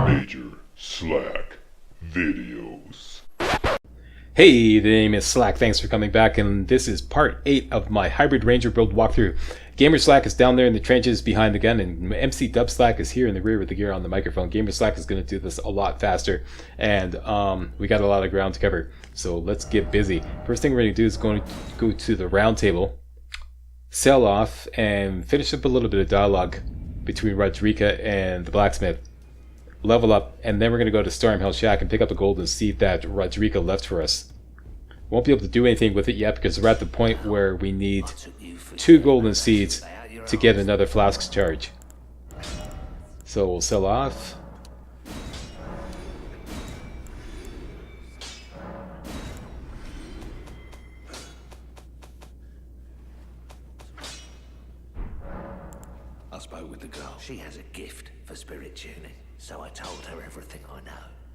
Major Slack videos. Hey, the name is Slack. Thanks for coming back, and this is part 8 of my Hybrid Ranger build walkthrough. Gamer Slack is down there in the trenches behind the gun, and MC Dub Slack is here in the rear with the gear on the microphone. Gamer Slack is going to do this a lot faster, and we got a lot of ground to cover, so let's get busy. First thing we're going to do is going to go to the round table, sell off, and finish up a little bit of dialogue between Rodrika and the blacksmith. Level up, and then we're going to go to Stormveil Shack and pick up a golden seed that Rodrika left for us. Won't be able to do anything with it yet because we're at the point where we need 2 golden seeds to get another flask charge. So we'll sell off. I spoke with the girl. She has a gift for spirit tuning, so I told her everything I know.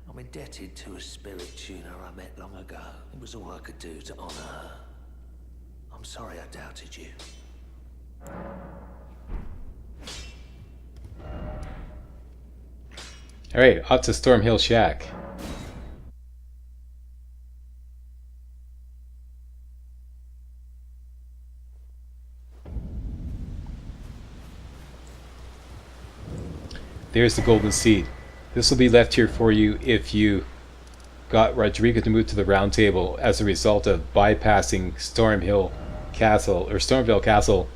I'm indebted to a spirit tuner I met long ago. It was all I could do to honor her. I'm sorry I doubted you. Alright, off to Stormveil Shack. There's the golden seed. This will be left here for you if you got Rodrika to move to the round table as a result of bypassing Stormveil Castle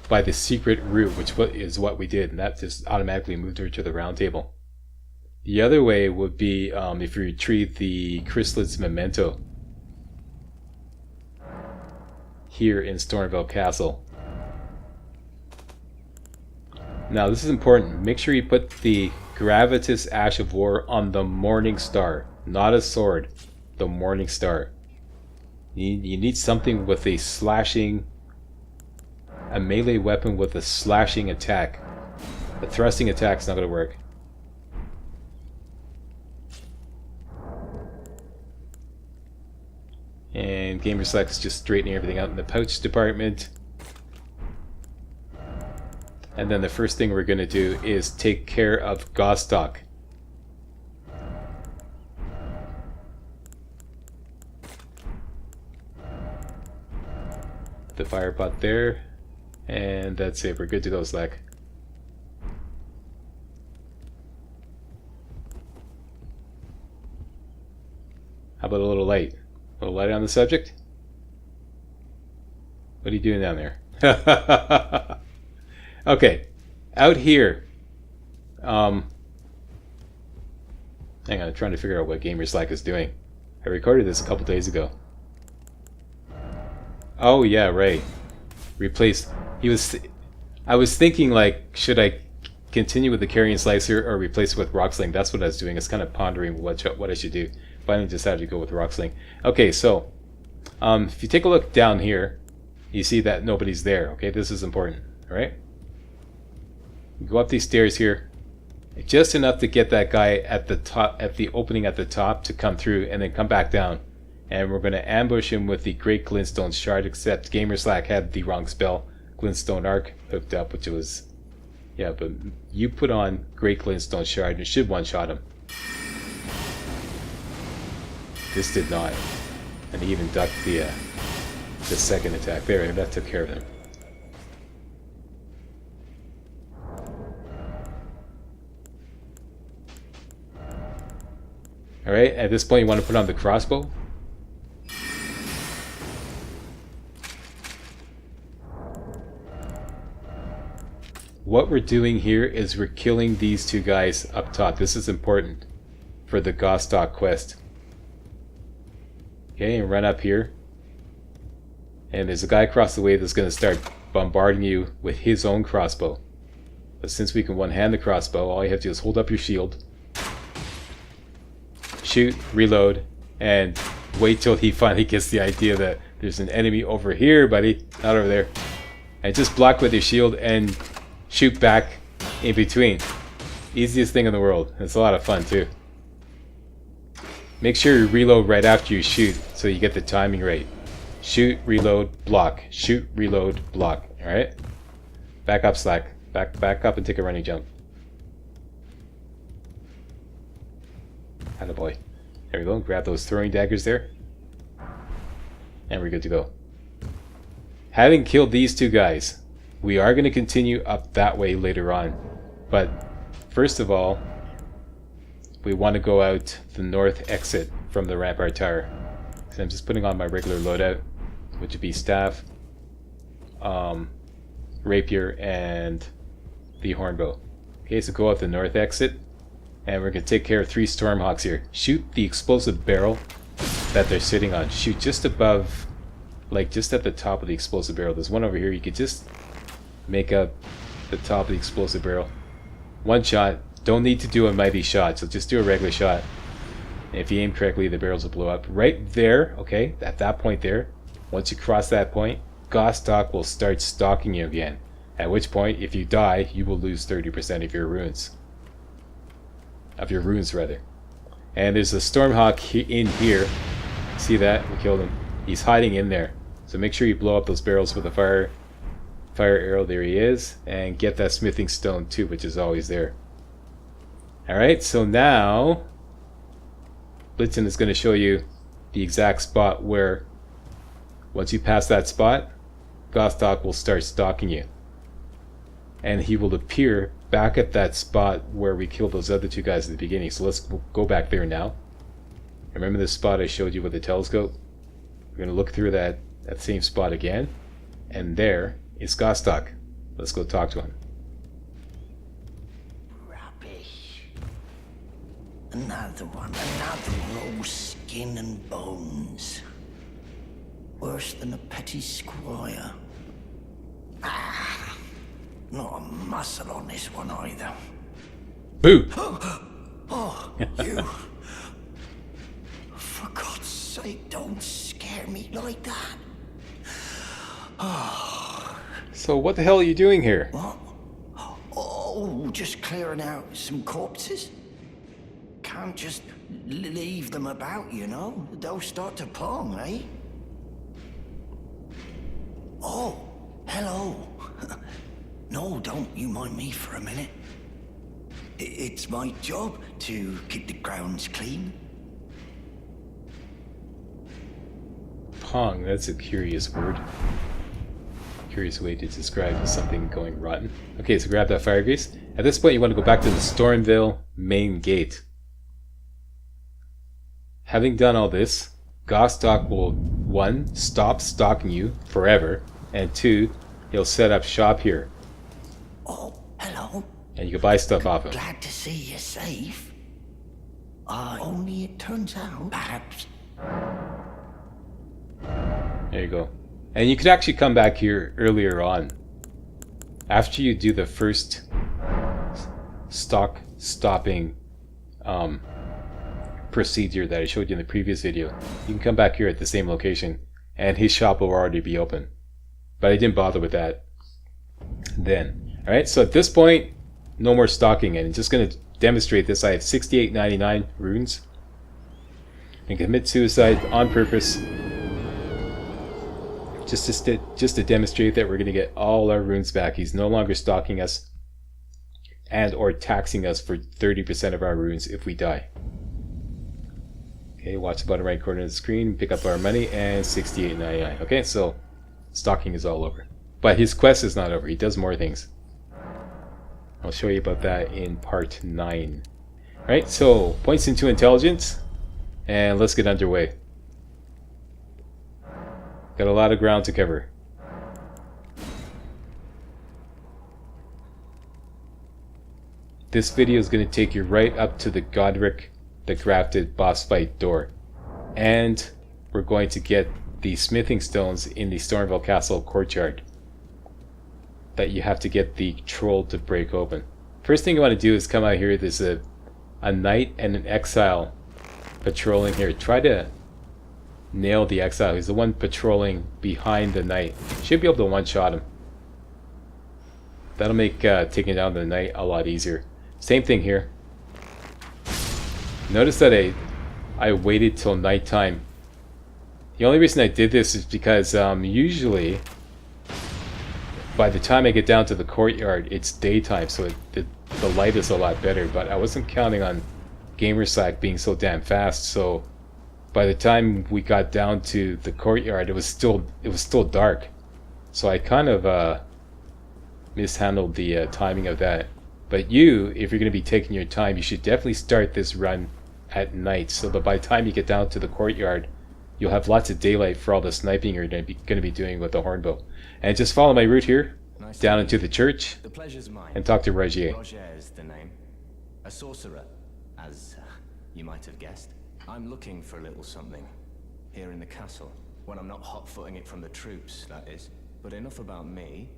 by the secret route, which is what we did, and that just automatically moved her to the round table. The other way would be if you retrieve the Chrysalis Memento here in Stormveil Castle. Now this is important. Make sure you put the Gravitas Ash of War on the Morning Star, not a sword, the Morning Star. You need something with a slashing, a melee weapon with a slashing attack. The thrusting attack's not going to work. And Gamer Slack is just straightening everything out in the pouch department. And then the first thing we're going to do is take care of Godrick. The fire pot there. And that's it. We're good to go, Slack. How about a little light? A little light on the subject? What are you doing down there? Okay, out here, hang on, I'm trying to figure out what Gamer Slack is doing. I recorded this a couple days ago. Oh yeah, right. Replace, I was thinking like, should I continue with the Carrion Slicer or replace it with Rock Sling? That's what I was doing. I was kind of pondering what I should do. Finally decided to go with Rock Sling. Okay, so, if you take a look down here, you see that nobody's there, okay? This is important, alright? Go up these stairs here, just enough to get that guy at the top, at the opening at the top, to come through, and then come back down. And we're going to ambush him with the Great Glintstone Shard, except Gamer Slack had the wrong spell, Glintstone Arc, hooked up, which was, yeah, but you put on Great Glintstone Shard and it should one-shot him. This did not, and he even ducked the second attack. There, that took care of him. Alright, at this point you want to put on the crossbow. What we're doing here is we're killing these 2 guys up top. This is important for the Godrick quest. Okay, and run up here. And there's a guy across the way that's going to start bombarding you with his own crossbow. But since we can one-hand the crossbow, all you have to do is hold up your shield, shoot, reload, and wait till he finally gets the idea that there's an enemy over here, buddy, not over there. And just block with your shield and shoot back in between. Easiest thing in the world. It's a lot of fun too. Make sure you reload right after you shoot so you get the timing right. Shoot, reload, block. Shoot, reload, block. Alright? Back up, Slack. Back up and take a running jump. Attaboy. There we go. Grab those throwing daggers there. And we're good to go. Having killed these two guys, we are going to continue up that way later on. But first of all, we want to go out the north exit from the Rampart Tower. So I'm just putting on my regular loadout, which would be staff, rapier, and the hornbow. Okay, so go out the north exit, and we're going to take care of 3 Stormhawks here. Shoot the explosive barrel that they're sitting on. Shoot just above, like just at the top of the explosive barrel. There's one over here. You could just make up the top of the explosive barrel. One shot. Don't need to do a mighty shot, so just do a regular shot. And if you aim correctly, the barrels will blow up. Right there, okay, at that point there, once you cross that point, Godrick will start stalking you again. At which point, if you die, you will lose 30% of your runes. Of your runes, rather. And there's a Stormhawk in here. See that? We killed him. He's hiding in there. So make sure you blow up those barrels with a fire arrow. There he is. And get that smithing stone too, which is always there. Alright, so now Blitzen is going to show you the exact spot where, once you pass that spot, Godrick will start stalking you. And he will appear back at that spot where we killed those other 2 guys at the beginning. So let's go back there now. Remember the spot I showed you with the telescope? We're going to look through that same spot again. And there is Godrick. Let's go talk to him. Another one, another raw skin and bones. Worse than a petty squire. Ah, not a muscle on this one either. Boo! Oh, you. For God's sake, don't scare me like that. Oh. So what the hell are you doing here? What? Oh, just clearing out some corpses. Can't just leave them about, you know. They'll start to pong, eh? Oh, hello. No, don't you mind me for a minute. It's my job to keep the grounds clean. Pong, that's a curious word. Curious way to describe something going rotten. Okay, so grab that fire grease. At this point, you want to go back to the Stormveil main gate. Having done all this, Godrick will, 1, stop stalking you forever, and 2, he'll set up shop here. Oh, hello. And you can buy stuff off him. Glad to see you're safe. Only it turns out, perhaps. There you go. And you could actually come back here earlier on. After you do the first stopping procedure that I showed you in the previous video, you can come back here at the same location and his shop will already be open. But I didn't bother with that then. Alright, so at this point, no more stalking, and I'm just going to demonstrate this. I have 6899 runes and commit suicide on purpose just to demonstrate that we're going to get all our runes back. He's no longer stalking us and or taxing us for 30% of our runes if we die. Okay, watch the bottom right corner of the screen, pick up our money, and 68.99. Okay, so stalking is all over. But his quest is not over. He does more things. I'll show you about that in part 9. Right, so points into intelligence, and let's get underway. Got a lot of ground to cover. This video is going to take you right up to the Godrick the Grafted boss fight door. And we're going to get the smithing stones in the Stormveil Castle courtyard that you have to get the troll to break open. First thing you want to do is come out here. There's a knight and an exile patrolling here. Try to nail the exile. He's the one patrolling behind the knight. Should be able to one-shot him. That'll make taking down the knight a lot easier. Same thing here. Notice that I waited till nighttime. The only reason I did this is because usually by the time I get down to the courtyard it's daytime, so the light is a lot better, but I wasn't counting on Gamerslack being so damn fast. So by the time we got down to the courtyard, it was still dark. So I kind of mishandled the timing of that. But you, if you're going to be taking your time, you should definitely start this run at night, so that by the time you get down to the courtyard, you'll have lots of daylight for all the sniping you're going to be doing with the hornbow. And just follow my route here, down into the church, The pleasure's mine. and talk to Rogier. Roger is the name. A sorcerer, as you might have guessed. I'm looking for a little something here in the castle. When I'm not hot-footing it from the troops, that is. But enough about me.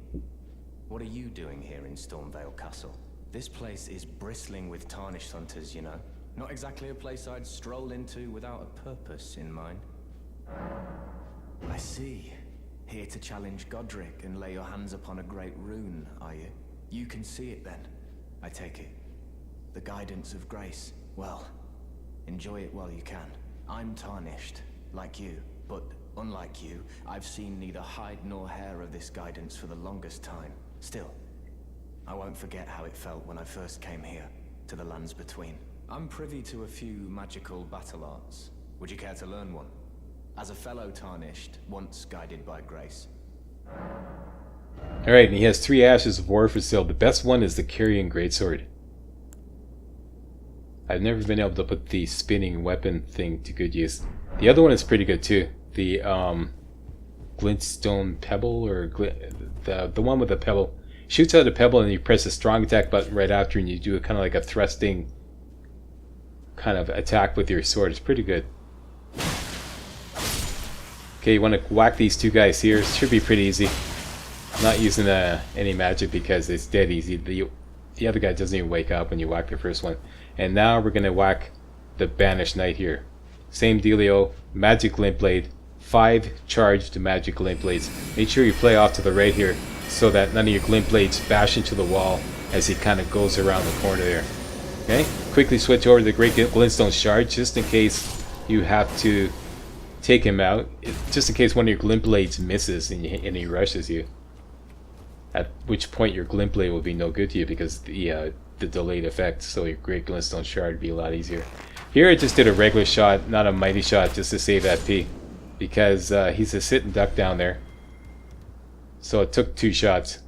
What are you doing here in Stormveil Castle? This place is bristling with tarnished hunters, you know. Not exactly a place I'd stroll into without a purpose in mind. I see. Here to challenge Godrick and lay your hands upon a great rune, are you? You can see it then, I take it. The guidance of grace. Well, enjoy it while you can. I'm tarnished, like you, but unlike you, I've seen neither hide nor hair of this guidance for the longest time. Still, I won't forget how it felt when I first came here, to the lands between. I'm privy to a few magical battle arts. Would you care to learn one? As a fellow tarnished, once guided by grace. Alright, and he has 3 ashes of war for sale. The best one is the Carrion Greatsword. I've never been able to put the spinning weapon thing to good use. The other one is pretty good too. The glintstone pebble, or the one with the pebble. Shoots out a pebble and you press the strong attack button right after, and you do kind of like a thrusting kind of attack with your sword. It's pretty good. Okay, you want to whack these 2 guys here. It should be pretty easy. I'm not using any magic because it's dead easy. The other guy doesn't even wake up when you whack the first one. And now we're going to whack the Banished Knight here. Same dealio, magic glint blade, 5 charged magic glint blades. Make sure you play off to the right here so that none of your glint blades bash into the wall as he kind of goes around the corner there. Okay, quickly switch over to the Great Glintstone Shard just in case you have to take him out. Just in case one of your glint blades misses and he rushes you. At which point your glint blade will be no good to you because the delayed effect. So your Great Glintstone Shard would be a lot easier. Here I just did a regular shot, not a mighty shot, just to save FP. Because he's a sitting duck down there. So it took 2 shots.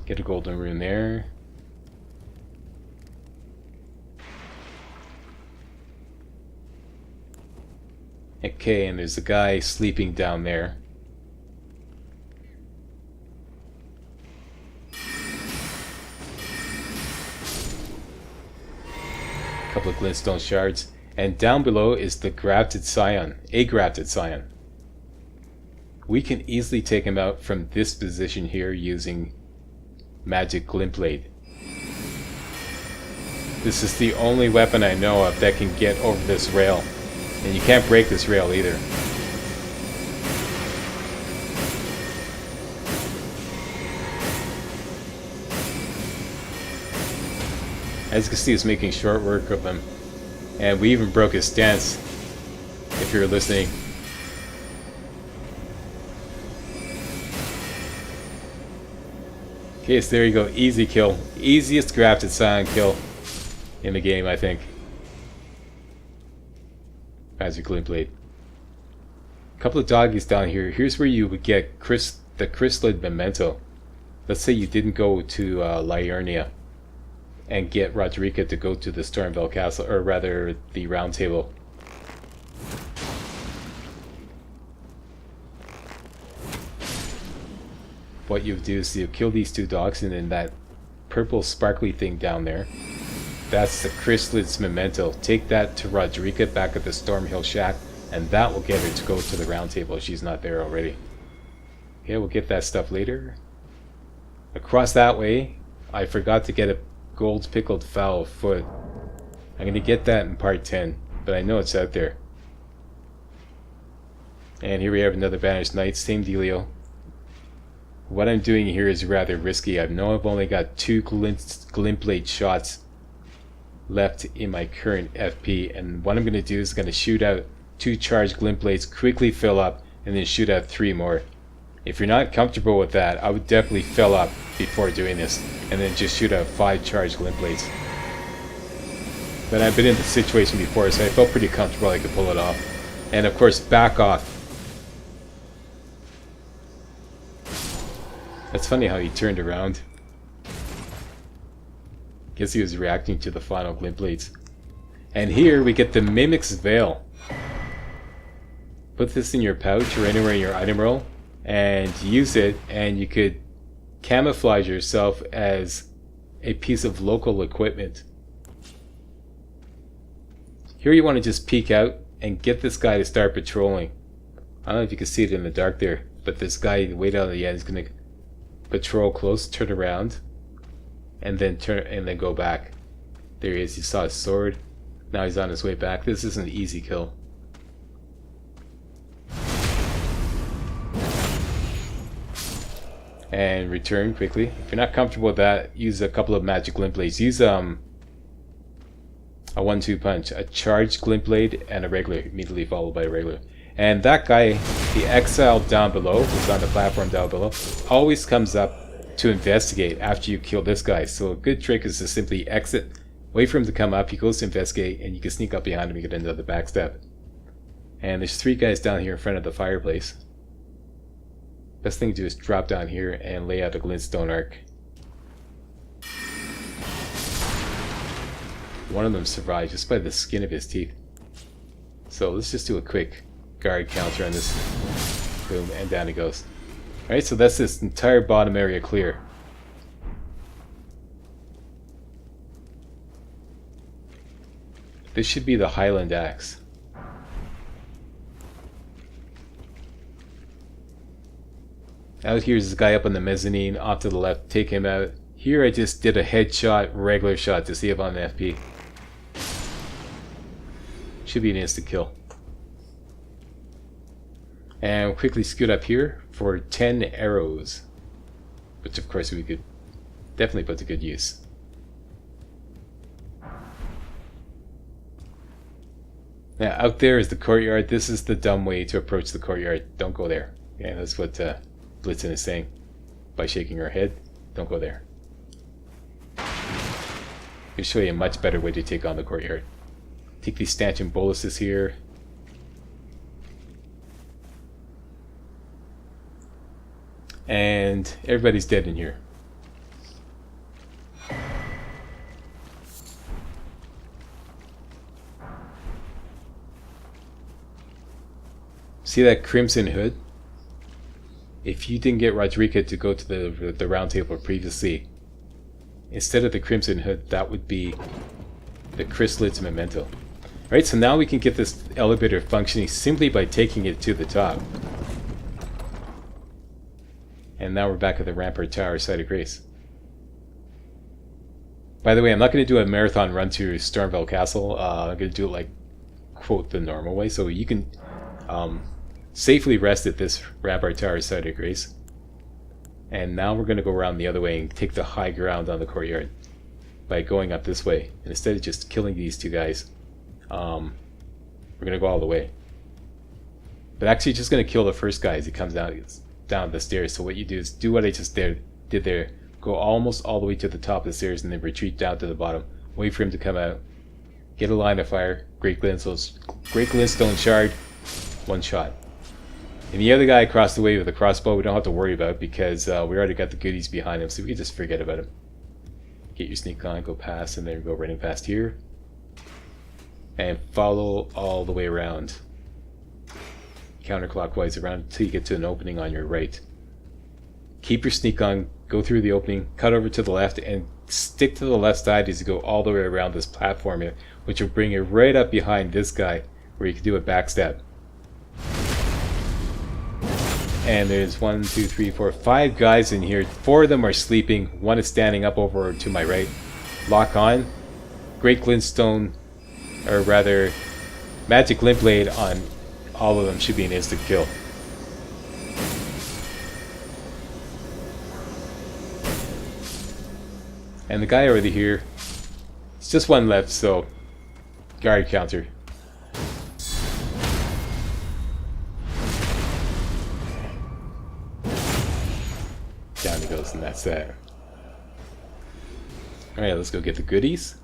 Get a golden rune there. Okay, and there's a guy sleeping down there. Couple of glintstone shards, and down below is the grafted scion, a grafted scion. We can easily take him out from this position here using magic glint blade. This is the only weapon I know of that can get over this rail, and you can't break this rail either. As you can see, it's making short work of him. And we even broke his stance, if you're listening. Okay, so there you go. Easy kill. Easiest grafted scion kill in the game, I think. Magic glint blade. A couple of doggies down here. Here's where you would get the chrysalid memento. Let's say you didn't go to Liurnia and get Roderica to go to the Stormveil Castle, or rather the Round Table. What you do is you kill these 2 dogs, and then that purple sparkly thing down there, that's the Chrysalid's memento. Take that to Roderica back at the Stormhill Shack, and that will get her to go to the Round Table if she's not there already. Okay, we'll get that stuff later. Across that way, I forgot to get a gold pickled fowl foot. I'm going to get that in part 10, but I know it's out there. And here we have another Banished Knight, same dealio. What I'm doing here is rather risky. I know I've only got 2 glint blade shots left in my current FP, and what I'm going to do is going to shoot out 2 charged glint blades, quickly fill up, and then shoot out 3 more. If you're not comfortable with that, I would definitely fill up before doing this, and then just shoot out 5 charged glint blades. But I've been in this situation before, so I felt pretty comfortable I could pull it off. And of course, back off. That's funny how he turned around. Guess he was reacting to the final glint blades. And here we get the Mimic's Veil. Put this in your pouch or anywhere in your item roll and use it, and you could camouflage yourself as a piece of local equipment. Here you want to just peek out and get this guy to start patrolling. I don't know if you can see it in the dark there, but this guy way down at the end is going to patrol close, turn around, and then go back. There he is. You saw his sword. Now he's on his way back. This is an easy kill. And return quickly. If you're not comfortable with that, use a couple of magic glint blades. Use a 1-2 punch. A charged glint blade and a regular, immediately followed by a regular. And that guy, the exile down below, who's on the platform down below, always comes up to investigate after you kill this guy. So a good trick is to simply exit, wait for him to come up, he goes to investigate, and you can sneak up behind him and get another backstab. And there's 3 guys down here in front of the fireplace. Best thing to do is drop down here and lay out a glintstone arc. One of them survived just by the skin of his teeth. So let's just do a quick guard counter on this. Boom, and down he goes. Alright, so that's this entire bottom area clear. This should be the Highland Axe. Out here's this guy up on the mezzanine, off to the left, take him out. Here I just did a headshot, regular shot to see if I'm an FP. Should be an instant kill. And we'll quickly scoot up here for 10 arrows. Which of course we could definitely put to good use. Now out there is the courtyard. This is the dumb way to approach the courtyard. Don't go there. Yeah, that's what Blitzen is saying by shaking her head. Don't go there. I'll show you a much better way to take on the courtyard. Take these stanchion boluses here. And everybody's dead in here. See that crimson hood? If you didn't get Rodrika to go to the round table previously, instead of the crimson hood, that would be the chrysalid's memento. Alright, so now we can get this elevator functioning simply by taking it to the top. And now we're back at the Rampart Tower, Site of Grace. By the way, I'm not going to do a marathon run to Stormveil Castle. I'm going to do it like, quote, the normal way. So you can safely rest at this Rampart Tower, Site of Grace. And now we're going to go around the other way and take the high ground on the courtyard by going up this way. And instead of just killing these 2 guys, we're going to go all the way. But actually just going to kill the first guy as he comes down the stairs. So what you do is do what I just did there. Go almost all the way to the top of the stairs and then retreat down to the bottom. Wait for him to come out. Get a line of fire. Great glintstone shard. 1 shot. And the other guy across the way with the crossbow we don't have to worry about because we already got the goodies behind him, so we can just forget about him. Get your sneak on, go past, and then go running past here. And follow all the way around. Counterclockwise around until you get to an opening on your right. Keep your sneak on, go through the opening, cut over to the left, and stick to the left side as you go all the way around this platform here, which will bring you right up behind this guy where you can do a backstab. And there's 1, 2, 3, 4, 5 guys in here. 4 of them are sleeping. 1 is standing up over to my right. Lock on. Great glintstone, or rather, magic glint blade on all of them should be an instant kill. And the guy over here, it's just 1 left, so guard counter. down he goes, and that's that. Alright, let's go get the goodies.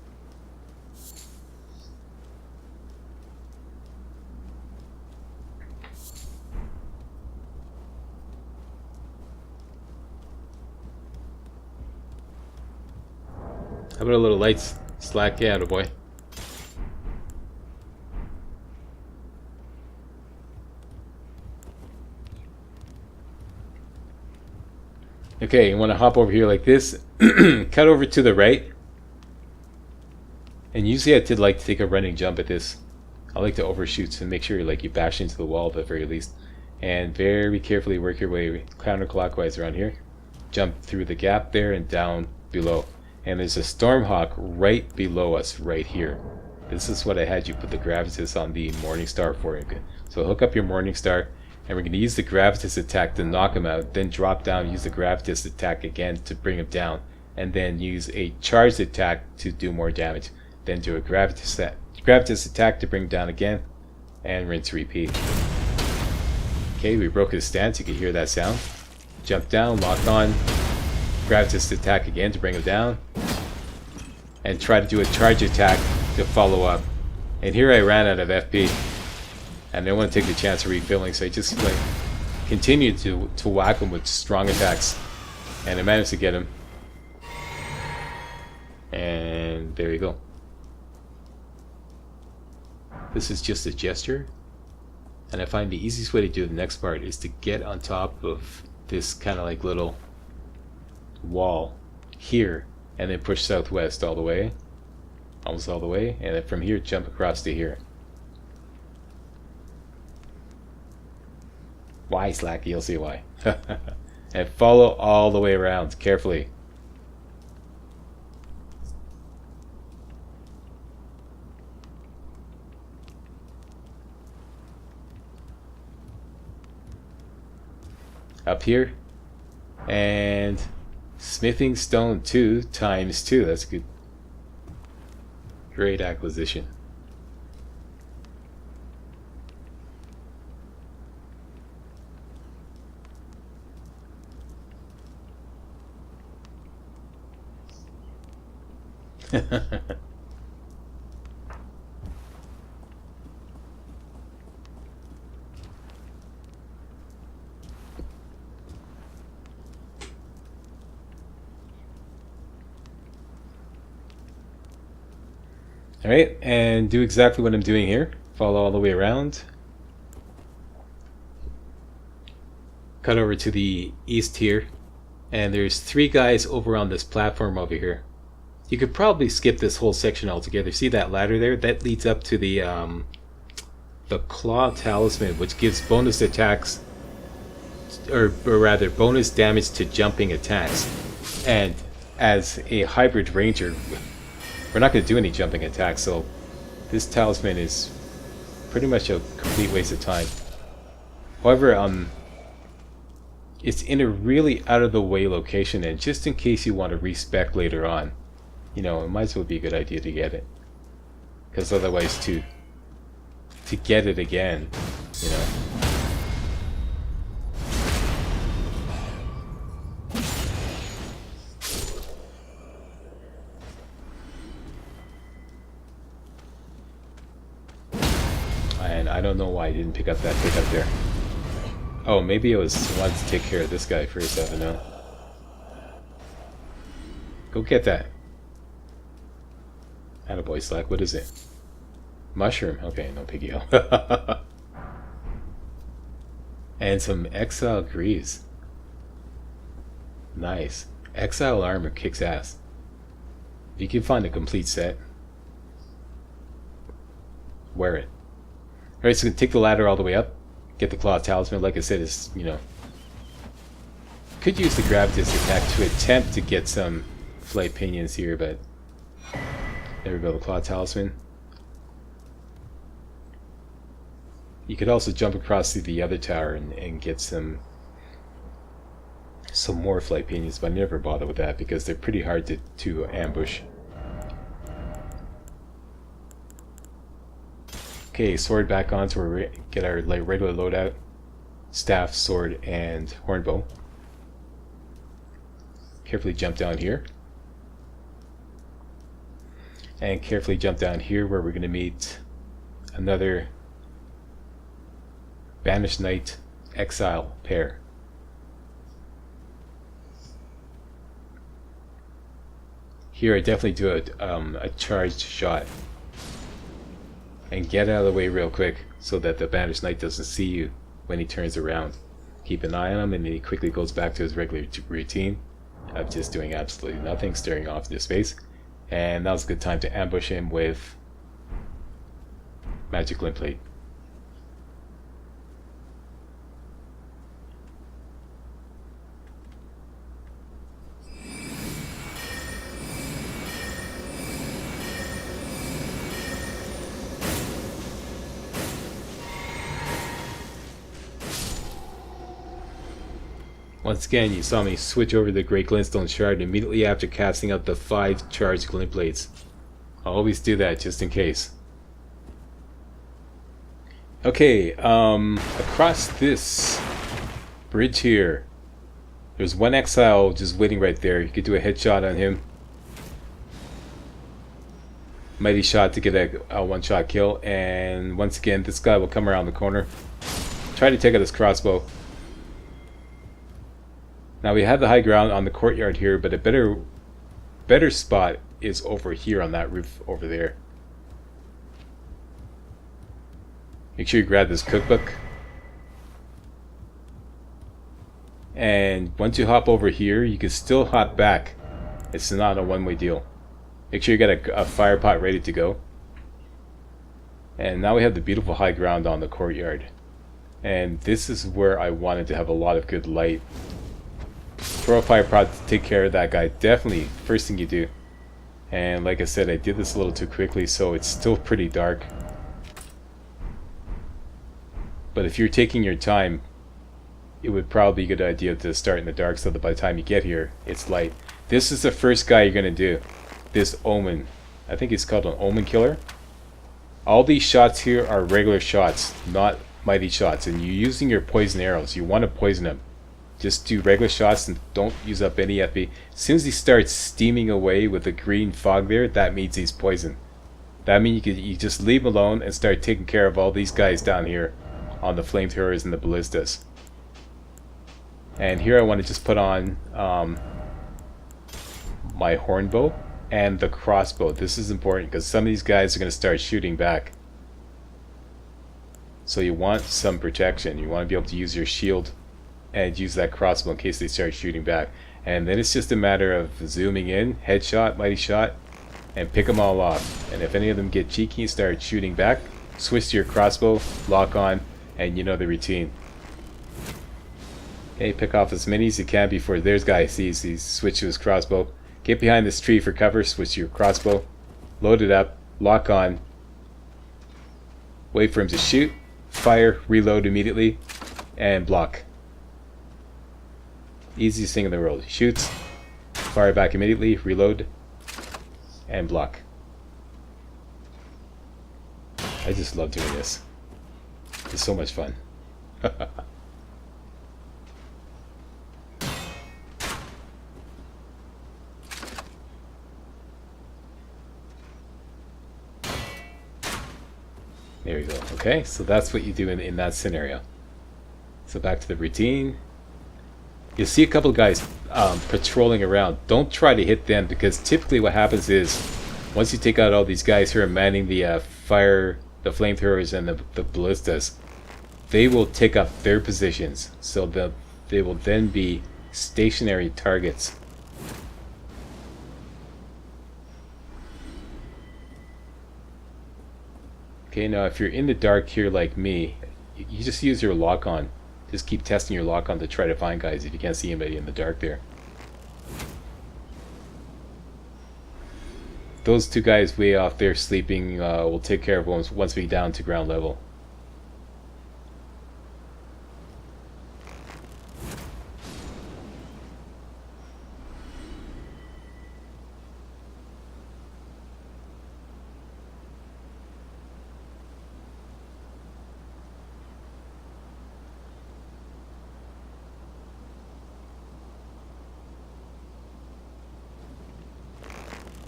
How about a little lights? Slack, yeah, boy. Okay, you want to hop over here like this, cut over to the right, and usually I did like to take a running jump at this. I like to overshoot and make sure you bash into the wall at the very least, and very carefully work your way counterclockwise around here. Jump through the gap there and down below, and there's a Stormhawk right below us right here. This is what I had you put the Gravitas on the Morningstar for. So hook up your Morningstar. And we're going to use the Gravitas attack to knock him out, then drop down, use the Gravitas attack again to bring him down, and then use a charged attack to do more damage. Then do a Gravitas attack to bring him down again, and rinse repeat. Okay, we broke his stance, you can hear that sound. Jump down, lock on, Gravitas attack again to bring him down, and try to do a charge attack to follow up. And here I ran out of FP. And I didn't want to take the chance of refilling, so I just continued to whack him with strong attacks. And I managed to get him. And there you go. This is just a gesture. And I find the easiest way to do the next part is to get on top of this kind of little wall here. And then push southwest all the way. Almost all the way. And then from here jump across to here. Why, Slacky? You'll see why. And follow all the way around, carefully. Up here. And smithing stone 2 times 2. That's good. Great acquisition. Alright, and do exactly what I'm doing here. Follow all the way around. Cut over to the east here. And there's 3 guys over on this platform over here. You could probably skip this whole section altogether. See that ladder there? That leads up to the Claw Talisman, which gives bonus attacks, or rather bonus damage to jumping attacks. And as a hybrid ranger, we're not going to do any jumping attacks, so this talisman is pretty much a complete waste of time. However, it's in a really out of the way location, and just in case you want to respec later on, it might as well be a good idea to get it, because otherwise to get it again, And I don't know why I didn't pick up that pickup there. Oh, maybe I wanted to take care of this guy first. I don't know. Go get that. Attaboy, Slack. What is it? Mushroom. Okay, no big deal. And some Exile Greaves. Nice. Exile armor kicks ass. If you can find a complete set, wear it. Alright, so take the ladder all the way up. Get the Claw Talisman. Like I said, is could use the Gravitas attack to attempt to get some flight pinions here, but there we go, the Claw Talisman. You could also jump across to the other tower and get some more flight pinions, but I never bother with that because they're pretty hard to ambush. Okay, sword back on, so we get our regular loadout. Staff, sword, and hornbow. carefully jump down here. And carefully jump down here where we're going to meet another Banished Knight Exile pair. Here I definitely do a charged shot. And get out of the way real quick so that the Banished Knight doesn't see you when he turns around. Keep an eye on him and then he quickly goes back to his regular routine of just doing absolutely nothing, staring off into space. And now's a good time to ambush him with Magic Glint Plate. Once again, you saw me switch over the Great Glintstone Shard immediately after casting out the 5 charged Glint Blades. I always do that just in case. Okay, across this bridge here, there's one exile just waiting right there. You could do a headshot on him. Mighty shot to get a one-shot kill, and once again, this guy will come around the corner. Try to take out his crossbow. Now we have the high ground on the courtyard here, but a better spot is over here on that roof over there. Make sure you grab this cookbook. And once you hop over here, you can still hop back. It's not a one-way deal. Make sure you got a fire pot ready to go. And now we have the beautiful high ground on the courtyard. And this is where I wanted to have a lot of good light. Throw a fire pot to take care of that guy. Definitely first thing you do. And like I said, I did this a little too quickly, so it's still pretty dark. But if you're taking your time, it would probably be a good idea to start in the dark so that by the time you get here, it's light. This is the first guy you're going to do. This Omen. I think it's called an Omen Killer. All these shots here are regular shots, not mighty shots. And you're using your poison arrows. You want to poison him. Just do regular shots and don't use up any FP. As soon as he starts steaming away with the green fog there, that means he's poisoned. That means you just leave him alone and start taking care of all these guys down here on the flamethrowers and the ballistas. And here I want to just put on my hornbow and the crossbow. This is important because some of these guys are going to start shooting back. So you want some protection. You want to be able to use your shield and use that crossbow in case they start shooting back. And then it's just a matter of zooming in, headshot, mighty shot, and pick them all off. And if any of them get cheeky and start shooting back, switch to your crossbow, lock on, and you know the routine. Okay, pick off as many as you can before there's guy sees he's switched to his crossbow. Get behind this tree for cover, switch to your crossbow, load it up, lock on, wait for him to shoot, fire, reload immediately, and block. Easiest thing in the world. Shoots, fire back immediately, reload, and block. I just love doing this. It's so much fun. There we go. Okay, so that's what you do in that scenario. So back to the routine. You'll see a couple of guys patrolling around. Don't try to hit them because typically what happens is once you take out all these guys who are manning the the flamethrowers and the ballistas, they will take up their positions. So they will then be stationary targets. Okay, now if you're in the dark here like me, you just use your lock-on. Just keep testing your lock-on to try to find guys if you can't see anybody in the dark there. Those two guys way off there sleeping, we'll take care of once we get down to ground level.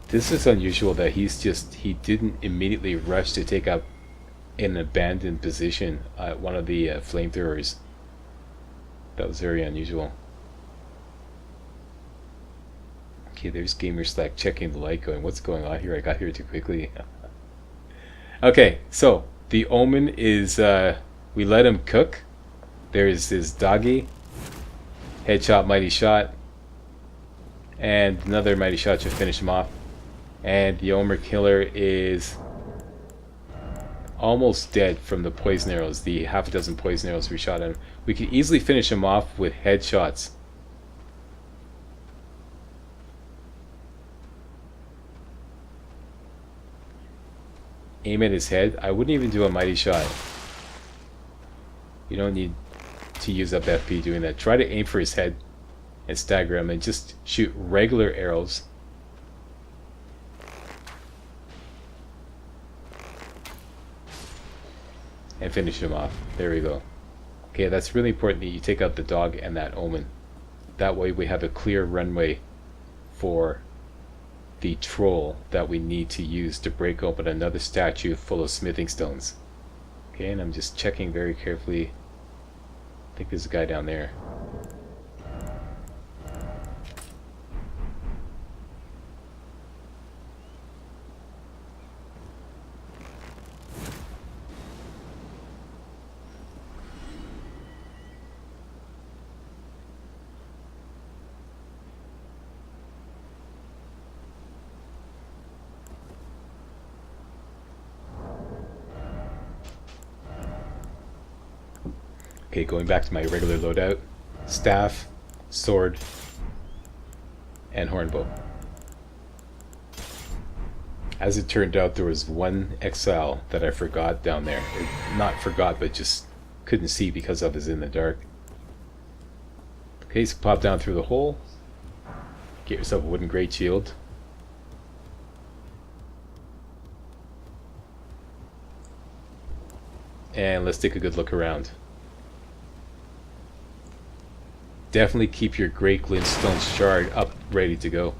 This is unusual that he didn't immediately rush to take up an abandoned position at one of the flamethrowers. That was very unusual. Okay, there's Gamer Slack checking the light going, what's going on here? I got here too quickly. Okay, so the omen is, we let him cook. There's his doggy. Headshot, mighty shot. And another mighty shot should finish him off. And the Omer killer is almost dead from the poison arrows, the half a dozen poison arrows we shot at him. We could easily finish him off with headshots. Aim at his head. I wouldn't even do a mighty shot. You don't need to use up FP doing that. Try to aim for his head and stagger him and just shoot regular arrows. And finish him off. There we go. Okay, that's really important that you take out the dog and that omen. That way we have a clear runway for the troll that we need to use to break open another statue full of smithing stones. Okay, and I'm just checking very carefully. I think there's a guy down there. Okay, going back to my regular loadout. Staff, sword, and hornbow. As it turned out, there was one exile that I forgot down there. Or not forgot, but just couldn't see because I was in the dark. Okay, so pop down through the hole. Get yourself a wooden great shield. And let's take a good look around. Definitely keep your Great Glintstone Shard up, ready to go.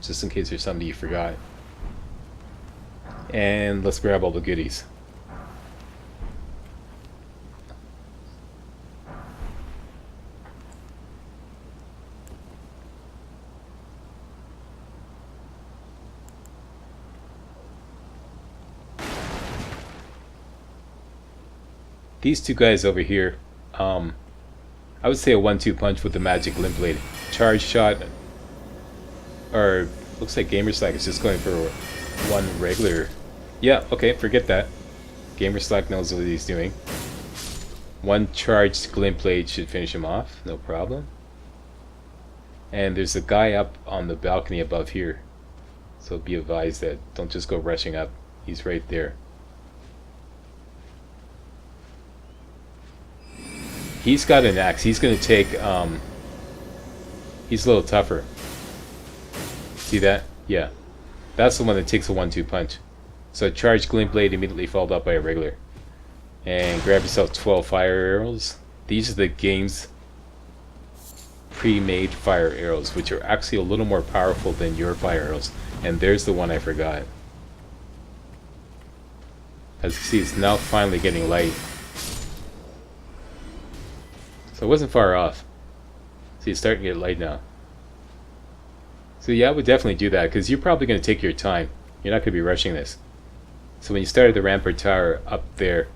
Just in case there's something you forgot. And let's grab all the goodies. These two guys over here, I would say a 1-2 punch with the magic limb blade. Charge shot, or looks like Gamer Slack is just going for one regular. Yeah, okay, forget that. Gamer Slack knows what he's doing. One charged glint blade should finish him off, no problem. And there's a guy up on the balcony above here, so be advised that don't just go rushing up. He's right there. He's got an axe. He's going to take, he's a little tougher. See that? Yeah. That's the one that takes a 1-2 punch. So charge glint blade, immediately followed up by a regular. And grab yourself 12 fire arrows. These are the game's pre-made fire arrows, which are actually a little more powerful than your fire arrows. And there's the one I forgot. As you see, it's now finally getting light. So it wasn't far off. See, it's starting to get light now. So yeah, I would definitely do that, because you're probably going to take your time. You're not going to be rushing this. So when you start at the Rampart Tower up there,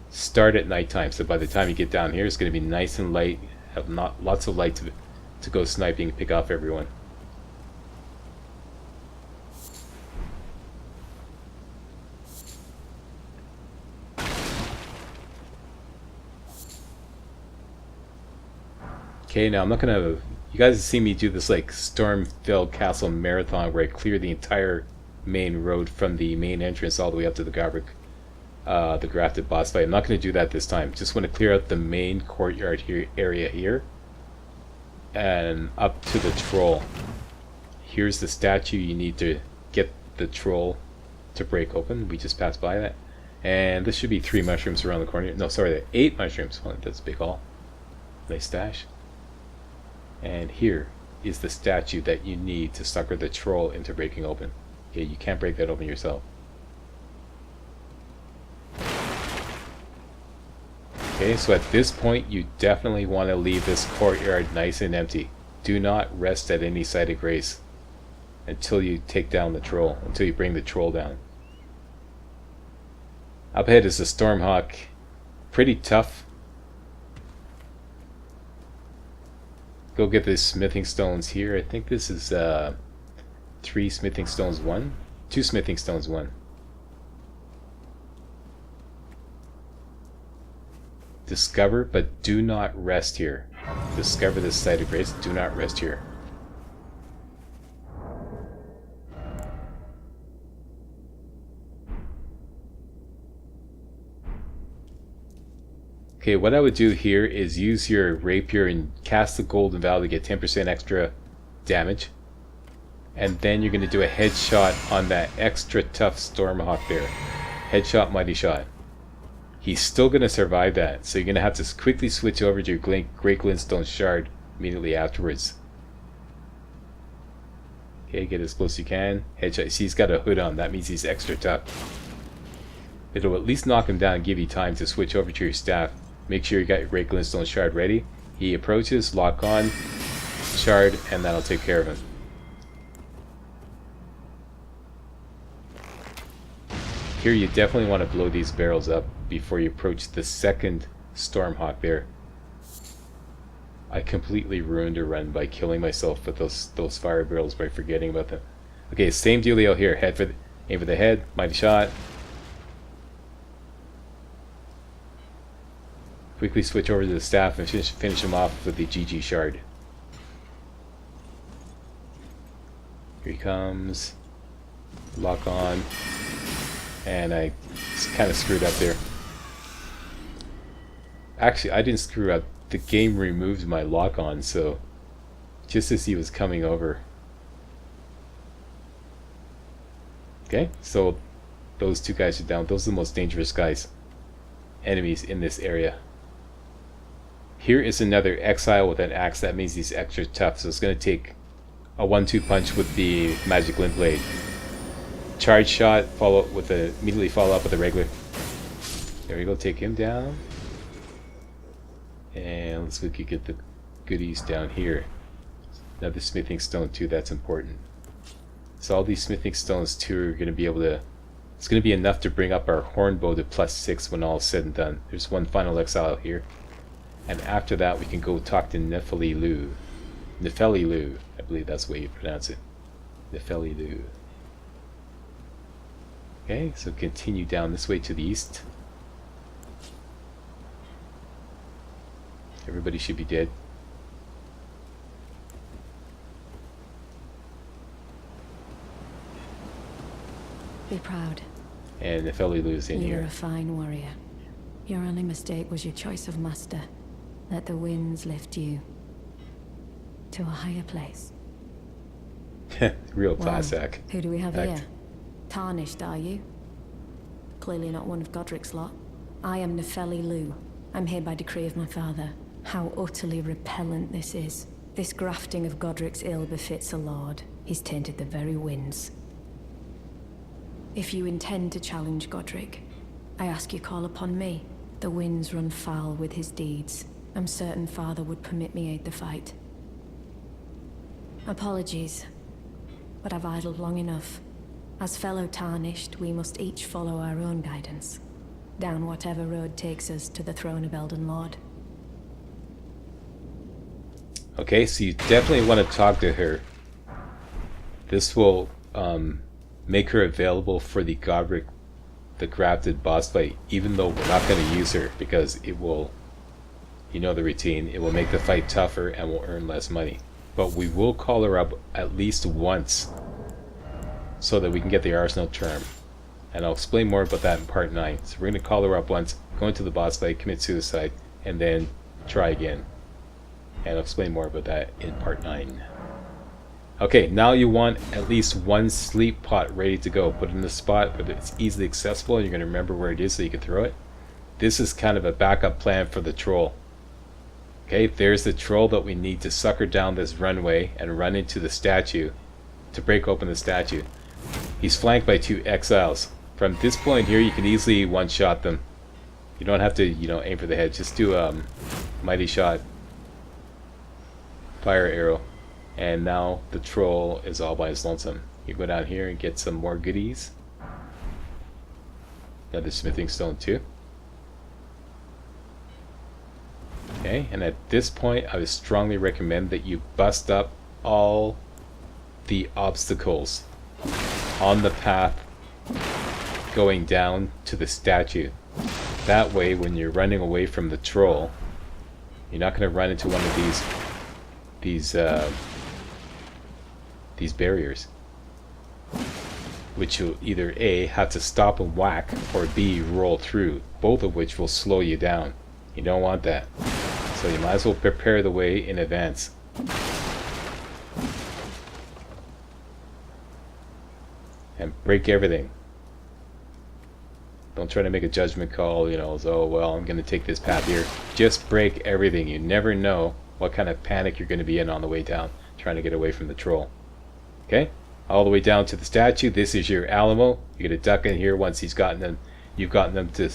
start at nighttime. So by the time you get down here, it's going to be nice and light. Have not lots of light to go sniping and pick off everyone. Okay, now I'm not gonna. You guys have seen me do this like Stormveil Castle marathon where I clear the entire main road from the main entrance all the way up to the Godrick the Grafted boss fight. I'm not gonna do that this time. Just want to clear out the main courtyard here area here, and up to the troll. Here's the statue you need to get the troll to break open. We just passed by that, and this should be 3 mushrooms around the corner. No, sorry, 8 mushrooms. Well, that's a big haul. Nice stash. And here is the statue that you need to sucker the troll into breaking open. Okay, you can't break that open yourself. Okay, so at this point, you definitely want to leave this courtyard nice and empty. Do not rest at any site of grace until you take down the troll, until you bring the troll down. Up ahead is the Stormhawk. Pretty tough. Go get the smithing stones here. I think this is 3 smithing stones 1. 2 smithing stones 1. Discover, but do not rest here. Discover this site of grace. Do not rest here. Okay, what I would do here is use your rapier and cast the golden vow to get 10% extra damage. And then you're going to do a headshot on that extra tough Stormhawk there. Headshot, mighty shot. He's still going to survive that, so you're going to have to quickly switch over to your Great Glintstone Shard immediately afterwards. Okay, get as close as you can. Headshot. See, he's got a hood on. That means he's extra tough. It'll at least knock him down and give you time to switch over to your staff. Make sure you got your Great Glintstone Shard ready. He approaches, lock on, shard, and that'll take care of him. Here you definitely want to blow these barrels up before you approach the second Stormhawk there. I completely ruined a run by killing myself with those fire barrels by forgetting about them. Okay, same dealio here. Aim for the head, mighty shot. Quickly switch over to the staff and finish him off with the GG shard. Here he comes. Lock on. And I kind of screwed up there. Actually, I didn't screw up. The game removed my lock on, so just as he was coming over. Okay, so those 2 guys are down. Those are the most dangerous enemies in this area. Here is another exile with an axe. That means he's extra tough, so it's going to take a 1-2 punch with the magic glint blade. Charge shot, immediately follow up with a regular. There we go, take him down. And let's quickly get the goodies down here. Another smithing stone too, that's important. So all these smithing stones too are going to be able to... It's going to be enough to bring up our horn bow to +6 when all is said and done. There's one final exile here. And after that we can go talk to Nefeli Lu, I believe that's the way you pronounce it. Nefeli Lu. Okay, so continue down this way to the east. Everybody should be dead. Be proud. And Nefeli Lu's in You're here. a fine warrior. Your only mistake was your choice of master. Let the winds lift you to a higher place. Real Well, class act. who do we have Act. here? Tarnished, are you? Clearly not one of Godrick's lot. I am Nefeli Lu. I'm here by decree of my father. How utterly repellent this is. This grafting of Godrick's ill befits a lord. He's tainted the very winds. If you intend to challenge Godrick, I ask you call upon me. The winds run foul with his deeds. I'm certain father would permit me aid the fight. Apologies, but I've idled long enough. As fellow Tarnished, we must each follow our own guidance, down whatever road takes us to the throne of Elden Lord. Okay, so you definitely want to talk to her. This will make her available for the Godrick the Grafted boss fight, even though we're not going to use her, because it will, you know the routine, it will make the fight tougher and will earn less money. But we will call her up at least once so that we can get the Arsenal charm. And I'll explain more about that in part 9. So we're going to call her up once, go into the boss fight, commit suicide, and then try again. And I'll explain more about that in part 9. Okay, now you want at least one sleep pot ready to go. Put it in the spot where it's easily accessible and you're going to remember where it is so you can throw it. This is kind of a backup plan for the troll. Okay, there's the troll that we need to sucker down this runway and run into the statue to break open the statue. He's flanked by 2 exiles. From this point here, you can easily one-shot them. You don't have to, you know, aim for the head. Just do mighty shot, fire arrow, and now the troll is all by his lonesome. You go down here and get some more goodies. Another smithing stone too. Okay, and at this point, I would strongly recommend that you bust up all the obstacles on the path going down to the statue. That way, when you're running away from the troll, you're not going to run into one of these barriers, which you'll either A, have to stop and whack, or B, roll through, both of which will slow you down. You don't want that. So you might as well prepare the way in advance. And break everything. Don't try to make a judgment call, you know, so, well, I'm going to take this path here. Just break everything. You never know what kind of panic you're going to be in on the way down, trying to get away from the troll. Okay? All the way down to the statue. This is your Alamo. You're going to duck in here once you've gotten them to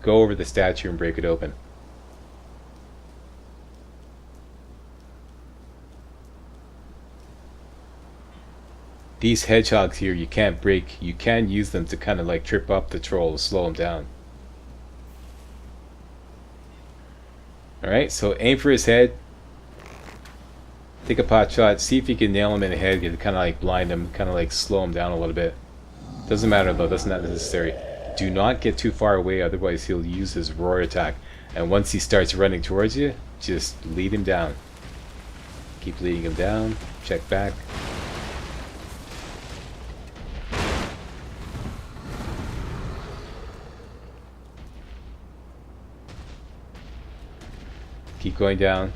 go over the statue and break it open. These hedgehogs here, you can't break. You can use them to kind of like trip up the troll, slow them down. Alright, so aim for his head. Take a pot shot. See if you can nail him in the head. You kind of like blind him, kind of like slow him down a little bit. Doesn't matter though, that's not necessary. Do not get too far away, otherwise he'll use his roar attack. And once he starts running towards you, just lead him down. Keep leading him down. Check back. Keep going down.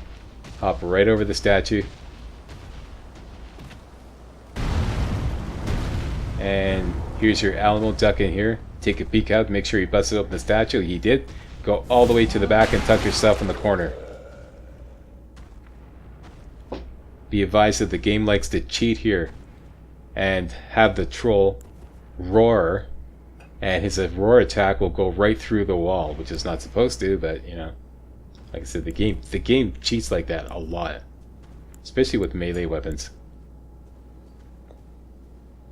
Hop right over the statue. And here's your Alamo. Duck in here. Take a peek out. Make sure you busted open the statue. He did. Go all the way to the back and tuck yourself in the corner. Be advised that the game likes to cheat here and have the troll roar, and his roar attack will go right through the wall, which is not supposed to, but you know. Like I said, the game cheats like that a lot, especially with melee weapons.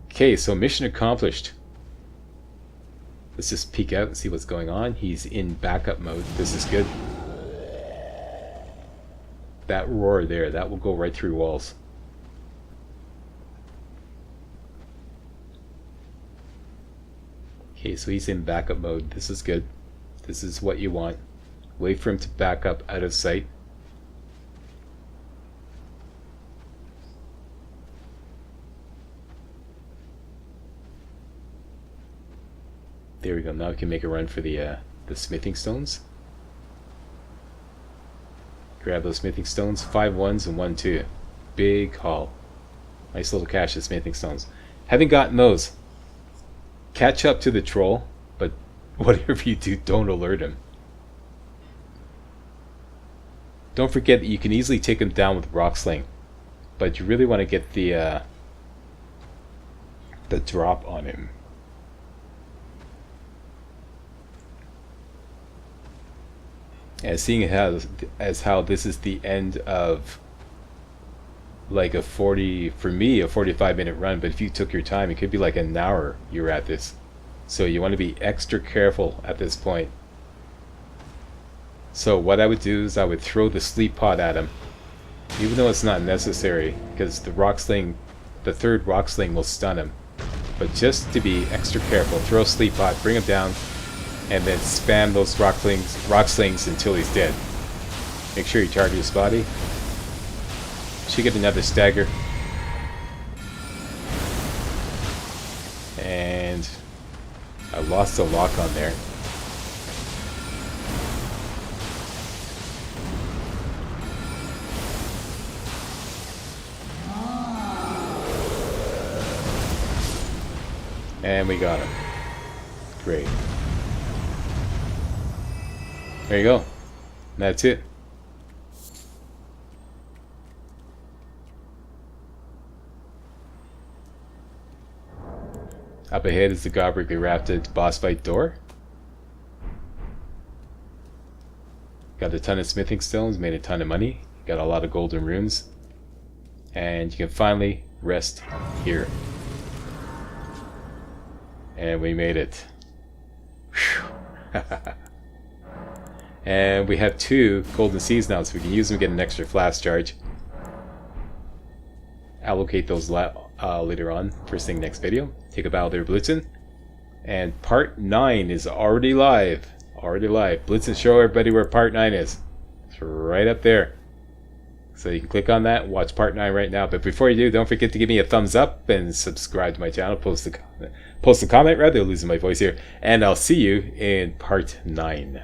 Okay, so mission accomplished. Let's just peek out and see what's going on. He's in backup mode. This is good. That roar there, that will go right through walls. Okay, so he's in backup mode. This is good. This is what you want. Wait for him to back up out of sight. There we go. Now we can make a run for the smithing stones. Grab those smithing stones. 5 1s and 1 2. Big haul. Nice little cache of smithing stones. Having gotten those, catch up to the troll, but whatever you do, don't alert him. Don't forget that you can easily take him down with rock sling, but you really want to get the drop on him. And seeing as how this is the end of like a 45-minute run, but if you took your time, it could be like an hour you're at this. So you want to be extra careful at this point. So what I would do is I would throw the sleep pot at him, even though it's not necessary, because the third rock sling will stun him. But just to be extra careful, throw a sleep pot, bring him down, and then spam those rock slings until he's dead. Make sure you target his body. Should get another stagger. And I lost a lock on there. And we got him. Great. There you go. That's it. Up ahead is the Godrick the Grafted boss fight door. Got a ton of smithing stones, made a ton of money. Got a lot of golden runes. And you can finally rest here. And we made it. And we have 2 golden seeds now, so we can use them to get an extra flask charge. Allocate those later on, first thing next video. Take a battle there, Blitzen. And part 9 is already live. Already live. Blitzen, show everybody where part 9 is. It's right up there. So you can click on that and watch part 9 right now. But before you do, don't forget to give me a thumbs up and subscribe to my channel. Post a comment rather, losing my voice here. And I'll see you in part 9.